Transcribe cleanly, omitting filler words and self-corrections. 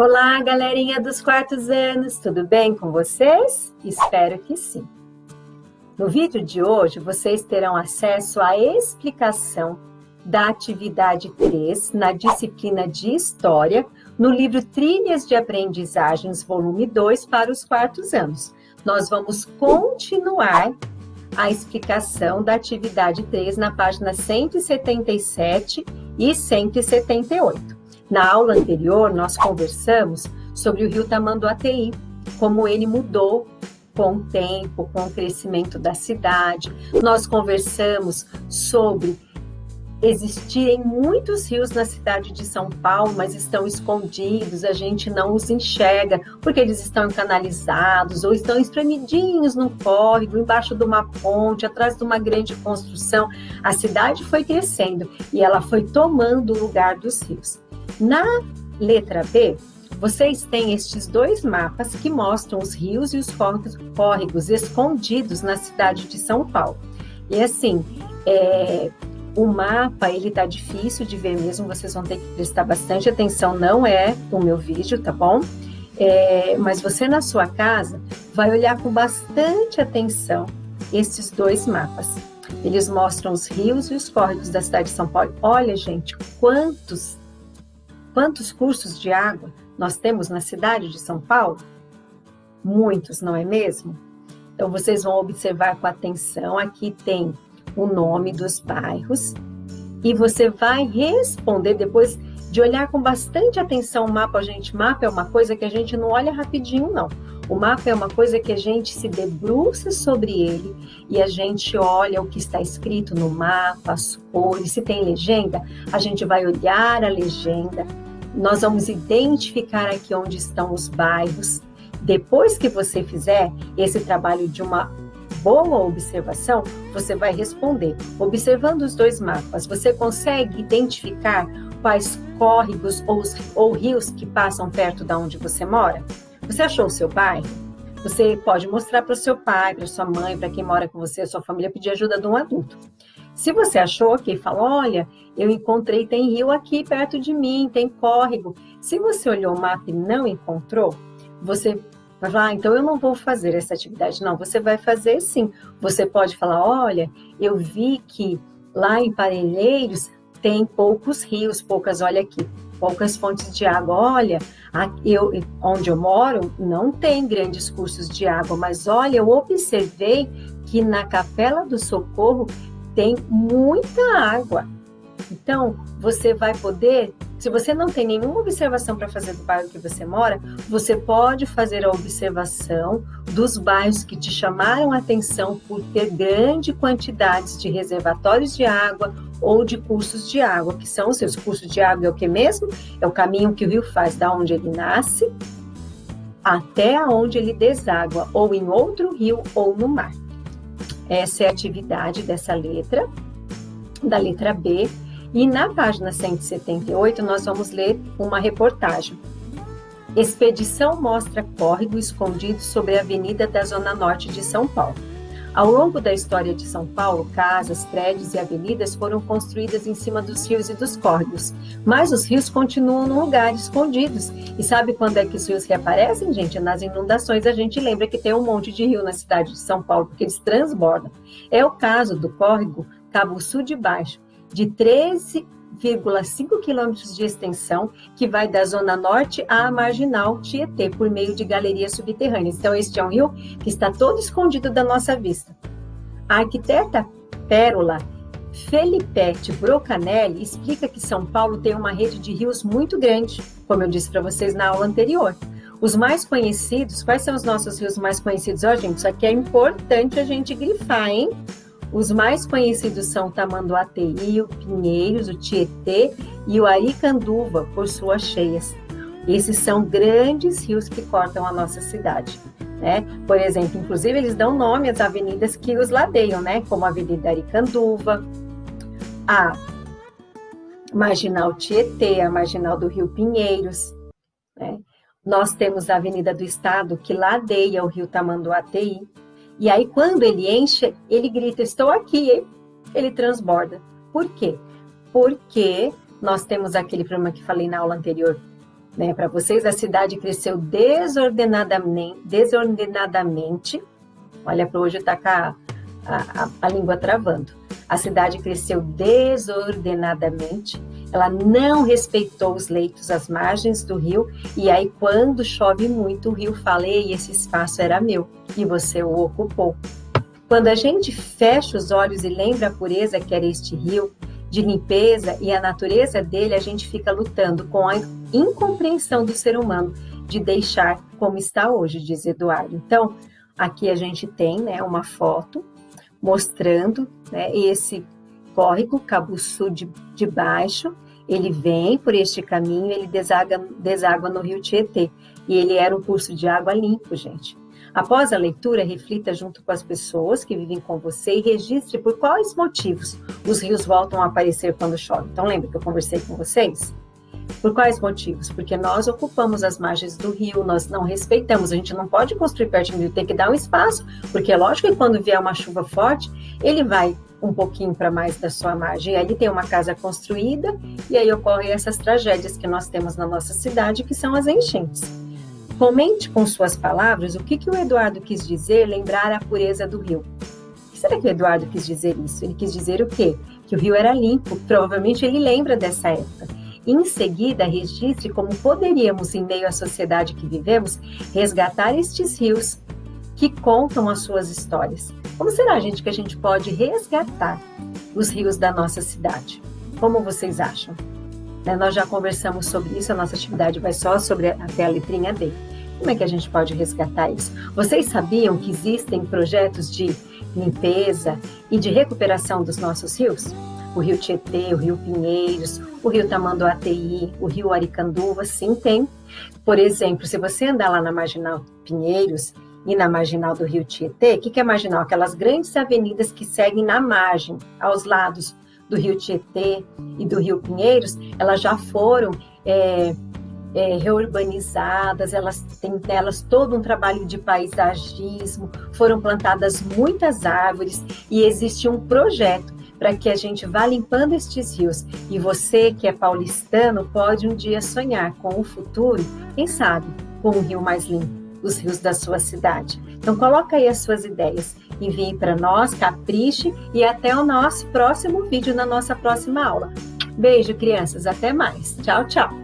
Olá, galerinha dos quartos anos, tudo bem com vocês? Espero que sim. No vídeo de hoje, vocês terão acesso à explicação da atividade 3 na disciplina de História, no livro Trilhas de Aprendizagens, volume 2, para os quartos anos. Nós vamos continuar a explicação da atividade 3 na página 177 e 178. Na aula anterior, nós conversamos sobre o rio Tamanduateí, como ele mudou com o tempo, com o crescimento da cidade. Nós conversamos sobre existirem muitos rios na cidade de São Paulo, mas estão escondidos, a gente não os enxerga, porque eles estão canalizados ou estão espremidinhos num córrego, embaixo de uma ponte, atrás de uma grande construção. A cidade foi crescendo e ela foi tomando o lugar dos rios. Na letra B, vocês têm estes dois mapas que mostram os rios e os córregos escondidos na cidade de São Paulo. E assim, o mapa, ele tá difícil de ver mesmo, vocês vão ter que prestar bastante atenção, não é o meu vídeo, tá bom? Mas você na sua casa vai olhar com bastante atenção esses dois mapas. Eles mostram os rios e os córregos da cidade de São Paulo. Olha, gente, quantos cursos de água nós temos na cidade de São Paulo? Muitos, não é mesmo? Então, vocês vão observar com atenção, aqui tem o nome dos bairros, e você vai responder depois de olhar com bastante atenção o mapa. Gente, mapa é uma coisa que a gente não olha rapidinho, não. O mapa é uma coisa que a gente se debruça sobre ele e a gente olha o que está escrito no mapa, as cores, se tem legenda, a gente vai olhar a legenda, nós vamos identificar aqui onde estão os bairros. Depois que você fizer esse trabalho de uma boa observação, você vai responder. Observando os dois mapas, você consegue identificar quais córregos ou rios que passam perto de onde você mora? Você achou o seu bairro? Você pode mostrar para o seu pai, para sua mãe, para quem mora com você, a sua família, pedir ajuda de um adulto. Se você achou, ok, fala, olha, eu encontrei, tem rio aqui perto de mim, tem córrego. Se você olhou o mapa e não encontrou, você vai falar, então eu não vou fazer essa atividade. Não, você vai fazer sim. Você pode falar, olha, eu vi que lá em Parelheiros tem poucos rios, olha aqui, poucas fontes de água. Olha, onde eu moro não tem grandes cursos de água, mas olha, eu observei que na Capela do Socorro tem muita água. Então, você vai poder, se você não tem nenhuma observação para fazer do bairro que você mora, você pode fazer a observação dos bairros que te chamaram a atenção por ter grande quantidades de reservatórios de água ou de cursos de água, que são os seus cursos de água. É o que mesmo? É o caminho que o rio faz da onde ele nasce até onde ele deságua, ou em outro rio ou no mar. Essa é a atividade dessa letra, da letra B. E na página 178, nós vamos ler uma reportagem. Expedição mostra córrego escondido sobre a avenida da Zona Norte de São Paulo. Ao longo da história de São Paulo, casas, prédios e avenidas foram construídas em cima dos rios e dos córregos. Mas os rios continuam num lugar escondidos. E sabe quando é que os rios reaparecem, gente? Nas inundações. A gente lembra que tem um monte de rio na cidade de São Paulo, porque eles transbordam. É o caso do córrego Cabuçu de Baixo, de 13,5 quilômetros de extensão, que vai da Zona Norte à Marginal Tietê, por meio de galerias subterrâneas. Então, este é um rio que está todo escondido da nossa vista. A arquiteta Pérola Felipete Brocanelli explica que São Paulo tem uma rede de rios muito grande, como eu disse para vocês na aula anterior. Os mais conhecidos, quais são os nossos rios mais conhecidos? Ó, gente, isso aqui é importante a gente grifar, hein? Os mais conhecidos são o Tamanduateí, o Pinheiros, o Tietê e o Aricanduva, por suas cheias. Esses são grandes rios que cortam a nossa cidade, né? Por exemplo, inclusive eles dão nome às avenidas que os ladeiam, né? Como a Avenida Aricanduva, a Marginal Tietê, a Marginal do Rio Pinheiros, né? Nós temos a Avenida do Estado, que ladeia o rio Tamanduateí. E aí, quando ele enche, ele grita, estou aqui, hein? Ele transborda. Por quê? Porque nós temos aquele problema que falei na aula anterior, né? Para vocês, a cidade cresceu desordenadamente. Olha, para hoje está com a língua travando. A cidade cresceu desordenadamente, ela não respeitou os leitos, as margens do rio, e aí quando chove muito, o rio fala, ei, esse espaço era meu, e você o ocupou. Quando a gente fecha os olhos e lembra a pureza que era este rio, de limpeza e a natureza dele, a gente fica lutando com a incompreensão do ser humano de deixar como está hoje, diz Eduardo. Então, aqui a gente tem, né, uma foto mostrando, né, esse córrego, Cabuçu de Baixo, ele vem por este caminho, ele deságua no rio Tietê, e ele era um curso de água limpo, gente. Após a leitura, reflita junto com as pessoas que vivem com você e registre por quais motivos os rios voltam a aparecer quando chove. Então, lembra que eu conversei com vocês? Por quais motivos? Porque nós ocupamos as margens do rio, nós não respeitamos, a gente não pode construir perto do rio, tem que dar um espaço, porque é lógico que quando vier uma chuva forte, ele vai um pouquinho para mais da sua margem, ali tem uma casa construída, e aí ocorrem essas tragédias que nós temos na nossa cidade, que são as enchentes. Comente com suas palavras o que o Eduardo quis dizer, lembrar a pureza do rio. O que será que o Eduardo quis dizer isso? Ele quis dizer o quê? Que o rio era limpo, provavelmente ele lembra dessa época. Em seguida, registre como poderíamos, em meio à sociedade que vivemos, resgatar estes rios que contam as suas histórias. Como será, gente, que a gente pode resgatar os rios da nossa cidade? Como vocês acham? Nós já conversamos sobre isso, a nossa atividade vai só sobre até a letrinha D. Como é que a gente pode resgatar isso? Vocês sabiam que existem projetos de limpeza e de recuperação dos nossos rios? O Rio Tietê, o Rio Pinheiros, o Rio Tamanduateí, o Rio Aricanduva, sim, tem. Por exemplo, se você andar lá na Marginal Pinheiros e na Marginal do Rio Tietê, o que é Marginal? Aquelas grandes avenidas que seguem na margem, aos lados do Rio Tietê e do Rio Pinheiros, elas já foram reurbanizadas, elas têm nelas todo um trabalho de paisagismo, foram plantadas muitas árvores e existe um projeto para que a gente vá limpando estes rios. E você, que é paulistano, pode um dia sonhar com o futuro, quem sabe, com um rio mais limpo, os rios da sua cidade. Então, coloca aí as suas ideias, envie para nós, capriche, e até o nosso próximo vídeo na nossa próxima aula. Beijo, crianças, até mais. Tchau, tchau.